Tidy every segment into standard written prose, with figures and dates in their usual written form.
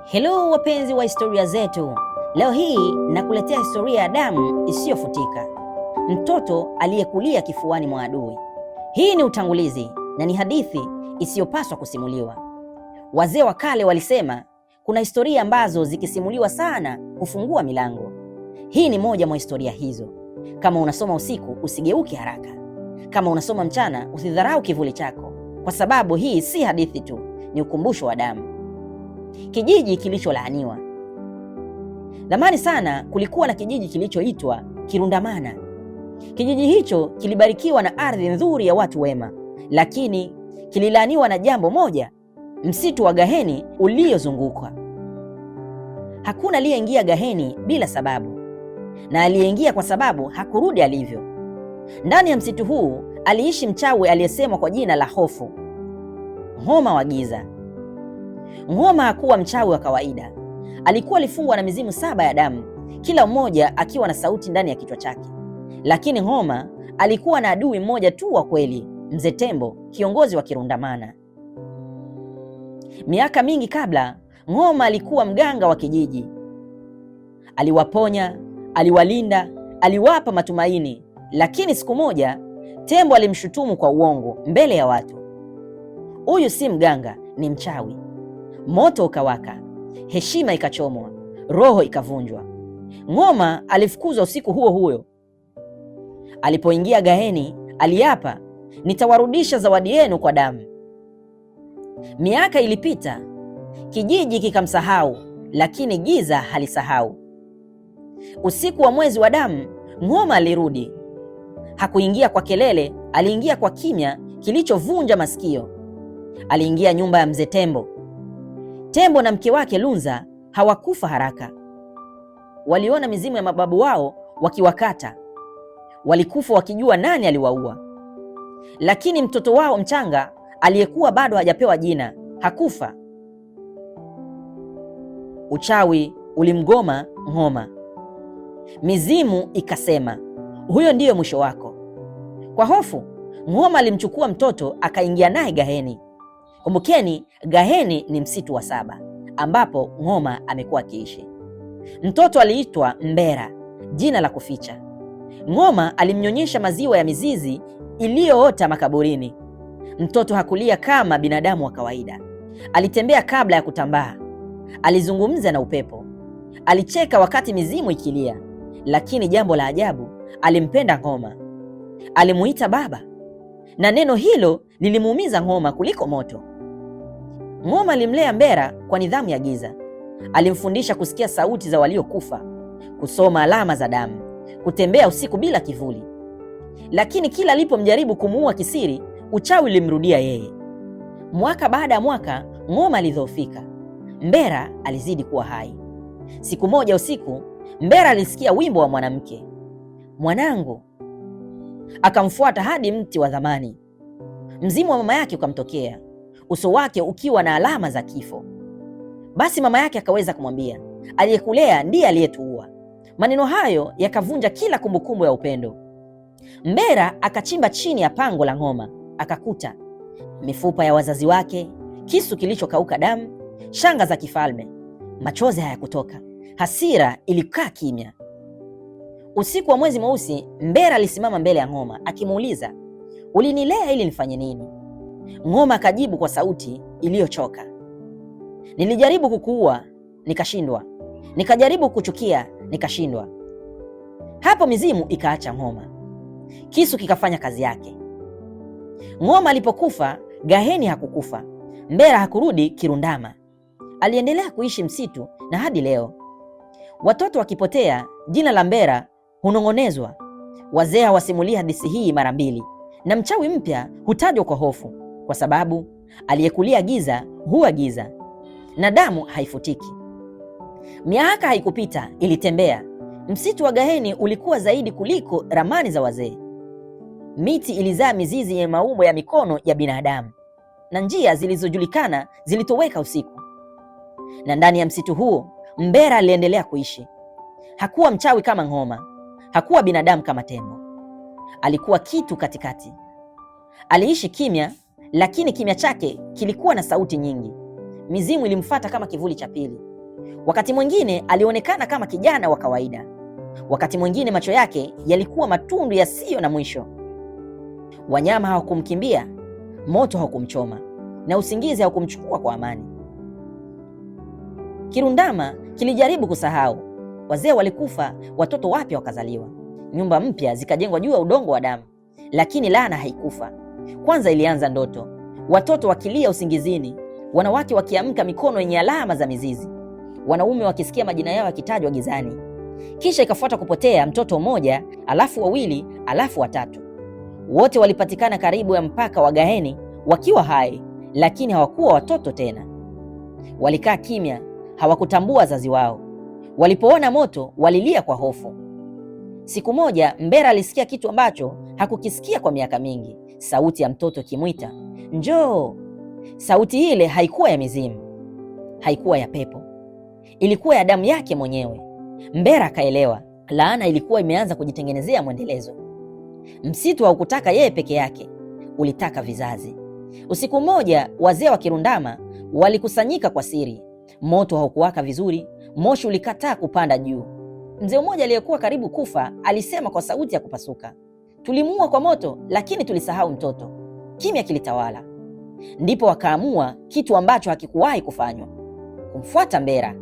Hello wapenzi wa historia zetu. Leo hii nakuletea historia ya damu isiyofutika, mtoto aliyekulia kifuani mwa adui. Hii ni utangulizi na ni hadithi isiyopaswa kusimuliwa. Wazee wa kale walisema kuna historia ambazo zikisimuliwa sana hufungua milango. Hii ni moja mwa historia hizo. Kama unasoma usiku, usigeuke haraka. Kama unasoma mchana, usidharau kivuli chako, kwa sababu hii si hadithi tu, ni ukumbusho wa damu. Kijiji kilicholaaniwa. Zamani sana kulikuwa na kijiji kilichoitwa Kirundamana. Kijiji hicho kilibarikiwa na ardhi nzuri ya watu wema, lakini kililaaniwa na jambo moja: msitu wa Gaheni uliozungukwa. Hakuna aliyeingia Gaheni bila sababu, na aliyeingia kwa sababu hakurudi alivyo. Ndani ya msitu huu aliishi mchawi aliyesemwa kwa jina la Hofu, Nghoma wa giza. Nghoma hakuwa mchawi wa kawaida. Alikuwa alifungwa na mizimu 7 ya damu, kila mmoja akiwa na sauti ndani ya kichwa chake. Lakini Nghoma alikuwa na adui mmoja tu wa kweli, Mzee Tembo, kiongozi wa Kirundamana. Miaka mingi kabla, Nghoma alikuwa mganga wa kijiji. Aliwaponya, aliwalinda, aliwapa matumaini. Lakini siku moja Tembo alimshutumu kwa uongo mbele ya watu. Huyu si mganga, ni mchawi. Moto ukawaka, heshima ikachomwa, roho ikavunjwa. Nghoma alifukuzwa usiku huo huo. Alipoingia Gaheni aliapa, nitawarudisha zawadi yenu kwa damu. Miaka ilipita, kijiji kikamsahau, lakini giza halisahau. Usiku wa mwezi wa damu, Nghoma alirudi. Hakuingia kwa kelele, aliingia kwa kimya kilichovunja masikio. Aliingia nyumba ya Mzee Tembo. Tembo na mke wake Lunza hawakufa haraka. Waliona mizimu ya mababu wao wakiwakata. Walikufa wakijua nani aliwaua. Lakini mtoto wao mchanga aliyekuwa bado hajapewa jina hakufa. Uchawi ulimgoma Nghoma. Mizimu ikasema, huyo ndiyo mwisho wako. Kwa hofu, Nghoma alimchukua mtoto akaingia naye Gaheni. Kumbukeni, Gaheni ni msitu wa 7 ambapo Nghoma amekuwa akiishi. Mtoto aliitwa Mbera, jina la kuficha. Nghoma alimnyonyesha maziwa ya mizizi iliyoota makaburini. Mtoto hakulia kama binadamu wa kawaida. Alitembea kabla ya kutambaa. Alizungumza na upepo. Alicheka wakati mizimu ikilia. Lakini jambo la ajabu, alimpenda Nghoma. Alimuita baba, na neno hilo lilimuumiza Nghoma kuliko moto. Nghoma alimlea Mbera kwa nidhamu ya giza. Alimfundisha kusikia sauti za waliokufa, kusoma alama za damu, kutembea usiku bila kivuli. Lakini kila alipomjaribu kumuua kisiri, uchawi ulimrudia yeye. Mwaka baada ya mwaka, Nghoma alidhoofika. Mbera alizidi kuwa hai. Siku moja usiku, Mbera alisikia wimbo wa mwanamke, mwanangu. Akamfuata hadi mti wa zamani. Mzimu wa mama yake ukamtokea, uso wake ukiwa na alama za kifo. Basi mama yake akaweza kumwambia, aliyekulea ndiye aliyetuua. Maneno hayo yakavunja kila kumbukumbu ya upendo. Mbera akachimba chini ya pango la Nghoma, akakuta mifupa ya wazazi wake, kisu kilichokauka damu, shanga za kifalme. Machozi hayakutoka, hasira ilikaa kimya. Usiku wa mwezi mweusi, Mbera alisimama mbele ya Nghoma akimuuliza, ulinilea ili nifanye nini? Nghoma akajibu kwa sauti iliyochoka, nilijaribu kukuua, nikashindwa. Nikajaribu kuchukia, nikashindwa. Hapo mizimu ikaacha Nghoma. Kisu kikafanya kazi yake. Nghoma alipokufa, Gaheni hakukufa. Mbera hakurudi Kirundama. Aliendelea kuishi msitu, na hadi leo watoto wakipotea, jina la Mbera hunong'onezwa. Wazee hawasimulia hadithi hii mara mbili, na mchawi mpya hutajwa kwa hofu, kwa sababu aliyekulia giza huwa giza, na damu haifutiki. Miaka haikupita, ilitembea. Msitu wa Gaheni ulikuwa zaidi kuliko ramani za wazee. Miti ilizaa mizizi yenye maumbo ya mikono ya binadamu, na njia zilizojulikana zilitoweka usiku. Na ndani ya msitu huo, Mbera aliendelea kuishi. Hakuwa mchawi kama Nghoma, hakuwa binadamu kama Tembo. Alikuwa kitu katikati. Aliishi kimya, lakini kimya chake kilikuwa na sauti nyingi. Mizimu ilimfuata kama kivuli cha pili. Wakati mwingine alionekana kama kijana wa kawaida, wakati mwingine macho yake yalikuwa matundu yasiyo na mwisho. Wanyama hawakumkimbia, moto haukumchoma, na usingizi haukumchukua kwa amani. Kirundama kilijaribu kusahau. Wazee walikufa, watoto wapya wakazaliwa, nyumba mpya zikajengwa juu ya udongo wa damu. Lakini laana haikufa. Kwanza ilianza ndoto, watoto wakilia usingizini, wanawake wakiamka mikono yenye alama za mizizi, wanaume wakisikia majina yao yakitajwa gizani. Kisha ikafuata kupotea, mtoto mmoja, alafu wawili, alafu watatu. Wote walipatikana karibu ya mpaka wa Gaheni wakiwa hai, lakini hawakuwa watoto tena. Walikaa kimya, hawakutambua wazazi wao. Walipoona moto walilia kwa hofu. Siku moja Mbera alisikia kitu ambacho hakukisikia kwa miaka mingi, sauti ya mtoto ikimwita, njoo. Sauti ile haikuwa ya mizimu, haikuwa ya pepo, ilikuwa ya damu yake mwenyewe. Mbera akaelewa, laana ilikuwa imeanza kujitengenezea mwendelezo. Msitu haukutaka yeye peke yake, ulitaka vizazi. Usiku mmoja wazee wa Kirundama walikusanyika kwa siri. Moto haukuwaka vizuri, moshi ulikataa kupanda juu. Mzee mmoja aliyekuwa karibu kufa alisema kwa sauti ya kupasuka, tulimuua kwa moto, lakini tulisahau mtoto. Kimya kilitawala. Ndipo wakaamua kitu ambacho hakikuwahi kufanywa, kumfuata Mbera.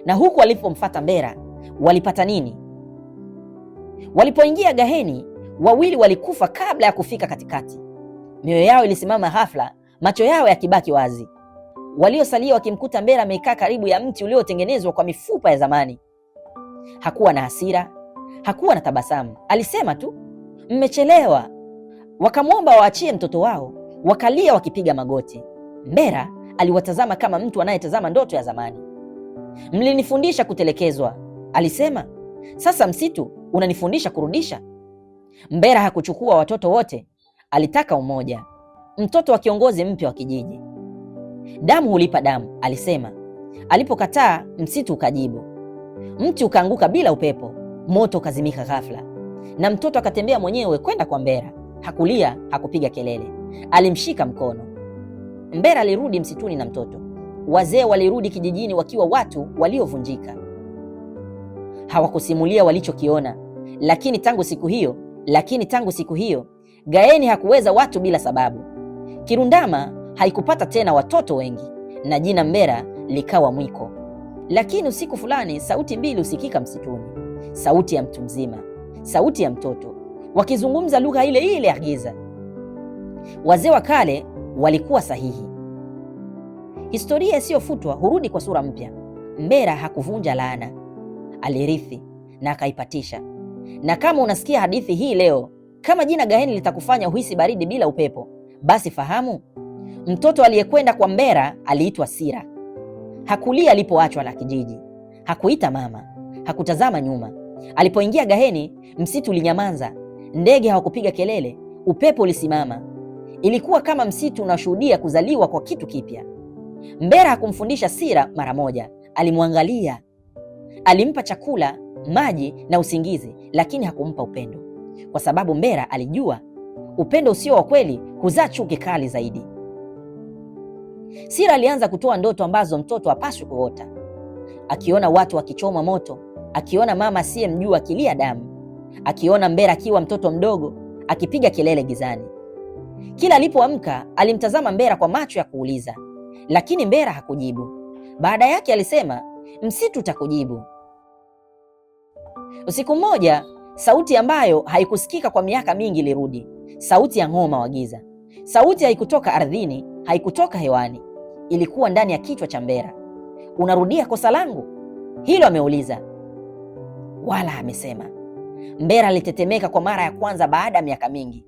Na huku walipomfuata Mbera walipata nini? Walipoingia Gaheni, wawili walikufa kabla ya kufika katikati. Mioyo yao ilisimama ghafla, macho yao yakibaki wazi. Waliosalia wakimkuta Mbera amekaa karibu ya mti uliotengenezwa kwa mifupa ya zamani. Hakuwa na hasira, hakuwa na tabasamu. Alisema tu, mmechelewa. Wakamwomba waachie mtoto wao, wakalia wakipiga magoti. Mbera aliwatazama kama mtu anayetazama ndoto ya zamani. Mlinifundisha kutelekezwa, alisema. Sasa msitu unanifundisha kurudisha. Mbera hakuchukua watoto wote, alitaka umoja, mtoto wa kiongozi mpya wa kijiji. Damu hulipa damu, alisema. Alipokataa, msitu ukajibu. Mti ukaanguka bila upepo, moto ukazimika ghafla, na mtoto akatembea mwenyewe kwenda kwa Mbera. Hakulia, hakupiga kelele, alimshika mkono. Mbera alirudi msituni na mtoto. Wazee walirudi kijijini wakiwa watu waliovunjika. Hawakusimulia walichokiona, lakini tangu siku hiyo Gaheni hakuweza watu bila sababu. Kirundama haikupata tena watoto wengi, na jina Mbera likawa mwiko. Lakini usiku fulani sauti mbili usikika msituni, sauti ya mtu mzima, sauti ya mtoto, wakizungumza lugha ile ile ya giza. Wazee wa kale walikuwa sahihi. Historia isiyofutwa hurudi kwa sura mpya. Mbera hakuvunja laana, alirithi na akaipatisha. Na kama unasikia hadithi hii leo, kama jina Gaheni litakufanya uhisi baridi bila upepo, basi fahamu, mtoto aliyekwenda kwa Mbera aliitwa Sira. Hakulia alipoachwa na kijiji, hakuita mama, hakutazama nyuma. Alipoingia Gaheni, msitu ulinyamaza, ndege hawakupiga kelele, upepo ulisimama. Ilikuwa kama msitu unashuhudia kuzaliwa kwa kitu kipya. Mbera hakumfundisha Sira mara moja, alimwangalia. Alimpa chakula, maji na usingizi, lakini hakumpa upendo, kwa sababu Mbera alijua upendo usio wa kweli huzaa chuki kali zaidi. Sira alianza kutoa ndoto ambazo mtoto hapaswi kuota. Akiona watu wakichoma moto, akiona mama asiyemjua akilia damu, akiona Mbera akiwa mtoto mdogo akipiga kelele gizani. Kila alipoamka alimtazama Mbera kwa macho ya kuuliza, lakini Mbera hakujibu. Baada yake alisema, msitu utakujibu. Usiku mmoja, sauti ambayo haikusikika kwa miaka mingi ilirudi, sauti ya ng'oma wa giza. Sauti haikutoka ardhini, haikutoka hewani, ilikuwa ndani ya kichwa cha Mbera. Unarudia kosa langu? Hilo ameuliza. Wala, amesema. Mbera alitetemeka kwa mara ya kwanza baada ya miaka mingi.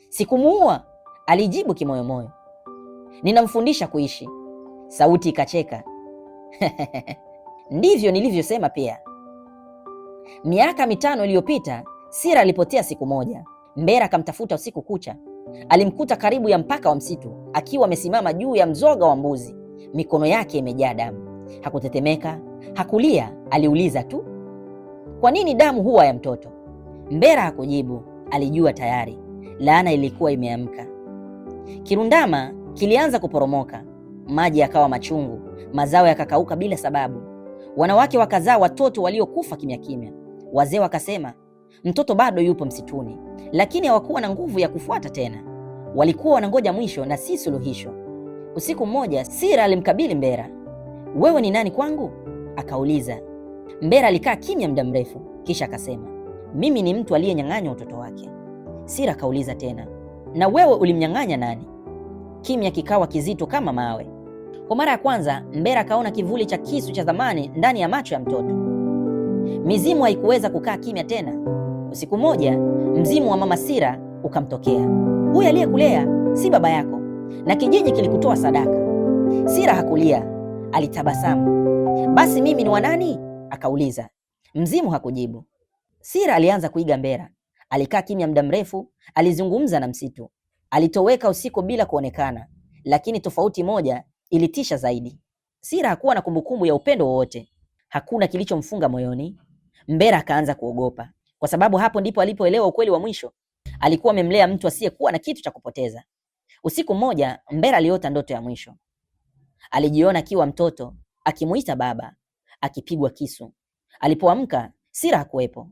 Sikumuua, alijibu kimoyomoyo. Ninamfundisha kuishi. Sauti ikacheka. Ndivyo nilivyosema pia. Miaka 5 iliyopita, Sira alipotea siku moja. Mbera akamtafuta usiku kucha. Alimkuta karibu ya mpaka wa msitu, akiwa amesimama juu ya mzoga wa mbuzi, mikono yake imejaa damu. Hakutetemeka, hakulia, aliuliza tu, kwa nini damu huwa ya mtoto? Mbera hakujibu, alijua tayari laana ilikuwa imeamka. Kirundama kilianza kuporomoka. Maji yakawa machungu, mazao yakakauka bila sababu. Wanawake wakazaa watoto waliokufa kimya kimya. Wazee wakasema mtoto bado yupo msituni, lakini hawakuwa na nguvu ya kufuata tena. Walikuwa wanangoja mwisho na si suluhisho. Usiku mmoja, Sira alimkabili Mbera. Wewe ni nani kwangu? Akauliza. Mbera alikaa kimya muda mrefu, kisha akasema, mimi ni mtu aliyenyang'anywa utoto wake. Sira akauliza tena, na wewe ulimnyang'anya nani? Kimya kikawa kizito kama mawe. Kwa mara ya kwanza, Mbera akaona kivuli cha kisu cha zamani ndani ya macho ya mtoto. Mizimu haikuweza kukaa kimya tena. Usiku mmoja, mzimu wa mama Sira ukamtokea. Huyu aliyekulea si baba yako, na kijiji kilikutoa sadaka. Sira hakulia, alitabasamu. Basi mimi ni wa nani? Akauliza. Mzimu hakujibu. Sira alianza kuiga Mbera. Alikaa kimya muda mrefu, alizungumza na msitu. Alitoweka usiku bila kuonekana, lakini tofauti moja ilitisha zaidi. Sira hakuwa na kumbukumbu ya upendo wowote. Hakuna kilichomfunga moyoni. Mbera akaanza kuogopa, kwa sababu hapo ndipo alipoelewa ukweli wa mwisho. Alikuwa amemlea mtu asiyekuwa na kitu cha kupoteza. Usiku mmoja, Mbera aliota ndoto ya mwisho. Alijiona akiwa mtoto, akimuita baba, akipigwa kisu. Alipoamka, Sira hakuwepo.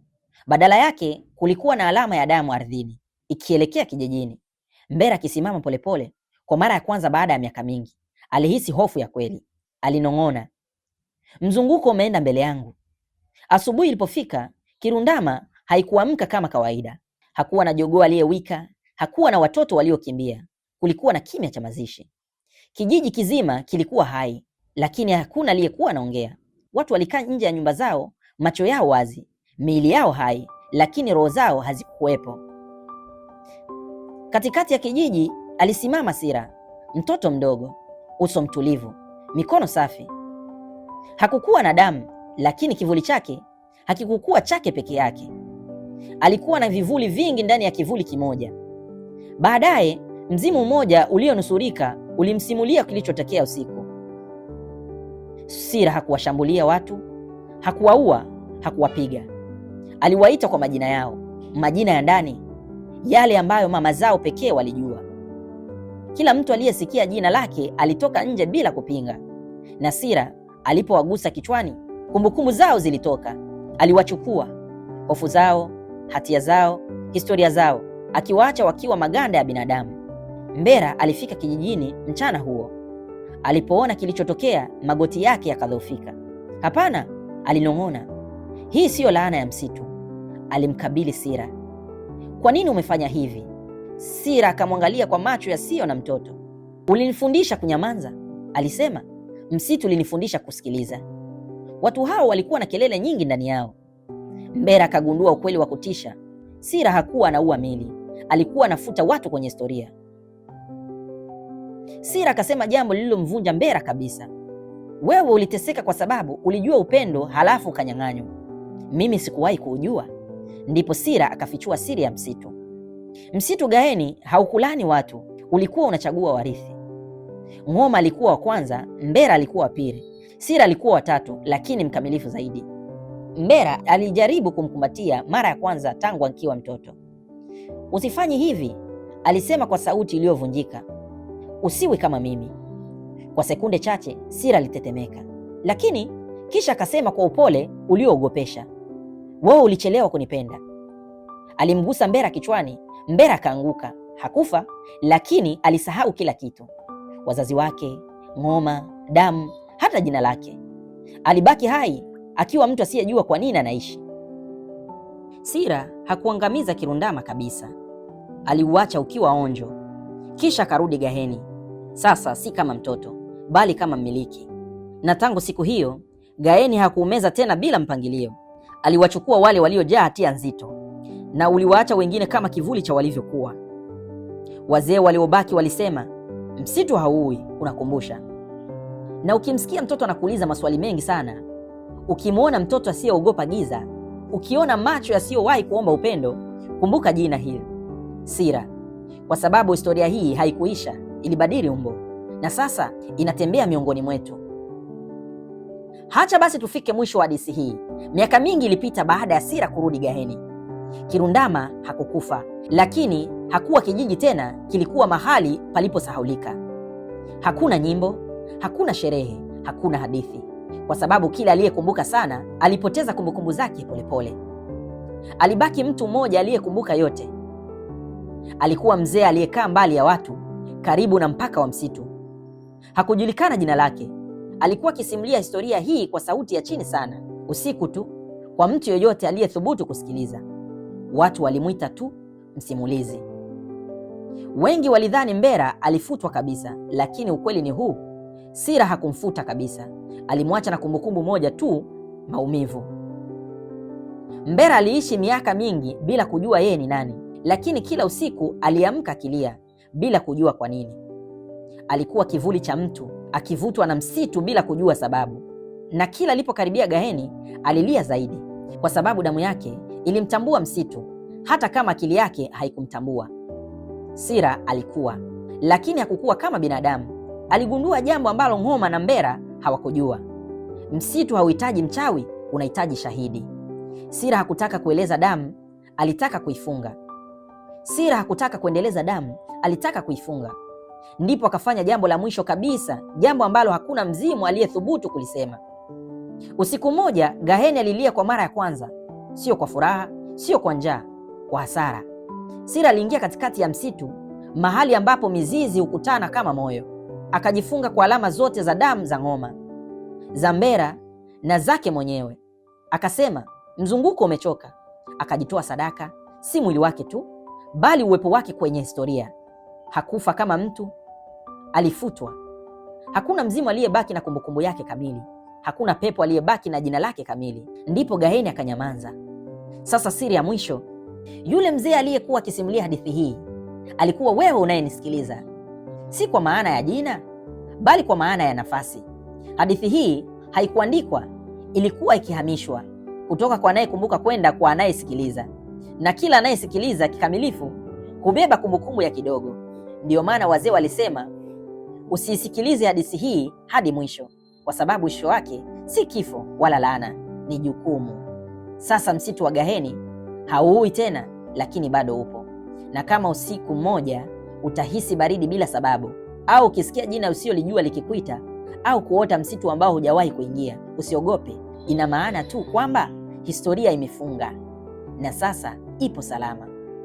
Badala yake, kulikuwa na alama ya damu ardhini, ikielekea kijijini. Mbera akisimama polepole, kwa mara ya kwanza baada ya miaka mingi, alihisi hofu ya kweli. Alinong'ona, mzunguko umeenda mbele yangu. Asubuhi ilipofika, Kirundama haikuamka kama kawaida. Hakuwa na jogoo aliyewika, hakuwa na watoto waliokimbia. Kulikuwa na kimya cha mazishi. Kijiji kizima kilikuwa hai, lakini hakuna aliyekuwa anaongea. Watu walikaa nje ya nyumba zao, macho yao wazi, miili yao hai, lakini roho zao hazikuwepo. Katikati ya kijiji alisimama Sira, mtoto mdogo, uso mtulivu, mikono safi. Hakukuwa na damu, lakini kivuli chake hakikukuwa chake peke yake. Alikuwa na vivuli vingi ndani ya kivuli kimoja. Baadaye, mzimu mmoja ulionusurika ulimsimulia kilichotokea usiku. Sira hakuwashambulia watu, hakuwaua, hakuwapiga. Aliwaita kwa majina yao, majina ya ndani, yale ambayo mama zao pekee walijua. Kila mtu aliyesikia jina lake alitoka nje bila kupinga. Na Sira alipowagusa kichwani, kumbukumbu zao zilitoka. Aliwachukua, hofu zao, hatia zao, historia zao, akiwaacha wakiwa maganda ya binadamu. Mbera alifika kijijini mchana huo. Alipoona kilichotokea, magoti yake yakadhoofika. Hapana, alinong'ona, hii siyo laana ya msitu. Alimkabili Sira. Kwa nini umefanya hivi? Sira akamwangalia kwa macho yasiyo na mtoto. Ulinifundisha kunyamaza, alisema. Msitu ulinifundisha kusikiliza. Watu hao walikuwa na kelele nyingi ndani yao. Mbera akagundua ukweli wa kutisha. Sira hakuwa anaua mili, alikuwa anafuta watu kwenye historia. Sira akasema jambo lililomvunja Mbera kabisa. Wewe uliteseka kwa sababu ulijua upendo halafu ukanyang'anywa. Mimi sikuwahi kuujua. Ndipo Sira akafichua siri ya msitu. Msitu Gaheni haukulani watu, ulikuwa unachagua warithi. Ng'oma alikuwa wa kwanza, Mbera alikuwa wa pili, Sira alikuwa wa tatu, lakini mkamilifu zaidi. Mbera alijaribu kumkumbatia mara ya kwanza tangu akiwa mtoto. Usifanye hivi, alisema kwa sauti iliyovunjika. Usiwe kama mimi. Kwa sekunde chache Sira alitetemeka, lakini kisha akasema kwa upole ulioogopesha, wewe ulichelewa kunipenda. Alimgusa Mbera kichwani. Mbera akaanguka. Hakufa, lakini alisahau kila kitu: wazazi wake, ng'oma, damu, hata jina lake. Alibaki hai akiwa mtu asiyejua kwa nini anaishi. Sira hakuangamiza Kirundama kabisa. Aliuacha ukiwa onjo, kisha akarudi Gaheni. Sasa si kama mtoto, bali kama mmiliki. Na tangu siku hiyo, Gaheni hakuumeza tena bila mpangilio. Aliwachukua wale waliojaa hatia nzito, na uliwaacha wengine kama kivuli cha walivyokuwa. Wazee waliobaki walisema, msitu hauui, unakumbusha. Na ukimsikia mtoto anakuuliza maswali mengi sana, ukimwona mtoto asiyeogopa giza, ukiona macho yasiyowahi kuomba upendo, kumbuka jina hili, Sira. Kwa sababu historia hii haikuisha, ilibadili umbo, na sasa inatembea miongoni mwetu. Hacha basi tufike mwisho wa hadithi hii. Miaka mingi ilipita baada ya Sira kurudi Gaheni. Kirundama hakukufa, lakini hakuwa kijiji tena, kilikuwa mahali paliposahaulika. Hakuna nyimbo, Hakuna sherehe, hakuna hadithi, kwa sababu kila aliyekumbuka sana alipoteza kumbukumbu zake polepole. Alibaki mtu mmoja aliyekumbuka yote. Alikuwa mzee aliyekaa mbali ya watu, karibu na mpaka wa msitu. Hakujulikana jina lake. Alikuwa akisimulia historia hii kwa sauti ya chini sana, usiku tu, kwa mtu yoyote aliyethubutu kusikiliza. Watu walimwita tu msimulizi. Wengi walidhani Mbera alifutwa kabisa, lakini ukweli ni huu: Sira hakumfuta kabisa. Alimwacha na kumbukumbu moja tu, maumivu. Mbera aliishi miaka mingi bila kujua yeye ni nani, lakini kila usiku aliamka akilia bila kujua kwa nini. Alikuwa kivuli cha mtu akivutwa na msitu bila kujua sababu, na kila alipokaribia Gaheni alilia zaidi, kwa sababu damu yake ilimtambua msitu hata kama akili yake haikumtambua. Sira alikuwa, lakini hakukuwa kama binadamu. Aligundua jambo ambalo Ng'oma na Mbera hawakujua: msitu hauhitaji mchawi, unahitaji shahidi. Sira hakutaka kueleza damu, alitaka kuifunga. Sira hakutaka kuendeleza damu, alitaka kuifunga. Ndipo akafanya jambo la mwisho kabisa, jambo ambalo hakuna mzimu aliyethubutu kulisema. Usiku mmoja Gaheni alilia kwa mara ya kwanza, sio kwa furaha, sio kwa njaa, kwa hasara. Sira aliingia katikati ya msitu, mahali ambapo mizizi hukutana kama moyo. Akajifunga kwa alama zote za damu za Ng'oma, za Mbera na zake mwenyewe. Akasema mzunguko umechoka. Akajitoa sadaka, si mwili wake tu, bali uwepo wake kwenye historia. Hakufa kama mtu, alifutwa. Hakuna mzimu aliyebaki na kumbukumbu yake kamili. Hakuna pepo aliyebaki na jina lake kamili. Ndipo Gaheni akanyamanza. Sasa siri ya mwisho. Yule mzee aliyekuwa akisimulia hadithi hii alikuwa wewe unayenisikiliza, si kwa maana ya jina, bali kwa maana ya nafasi. Hadithi hii haikuandikwa, ilikuwa ikihamishwa kutoka kwa anayekumbuka kwenda kwa anayesikiliza, na kila anayesikiliza kikamilifu hubeba kumbukumbu ya kidogo. Ndiyo maana wazee walisema usiisikilize hadithi hii hadi mwisho, kwa sababu mwisho wake si kifo wala laana, ni jukumu. Sasa msitu wa Gaheni hauui tena, lakini bado upo. Na kama usiku mmoja utahisi baridi bila sababu, au ukisikia jina usiyolijua likikuita, au kuota msitu ambao hujawahi kuingia, usiogope. Ina maana tu kwamba historia imefunga na sasa ipo salama.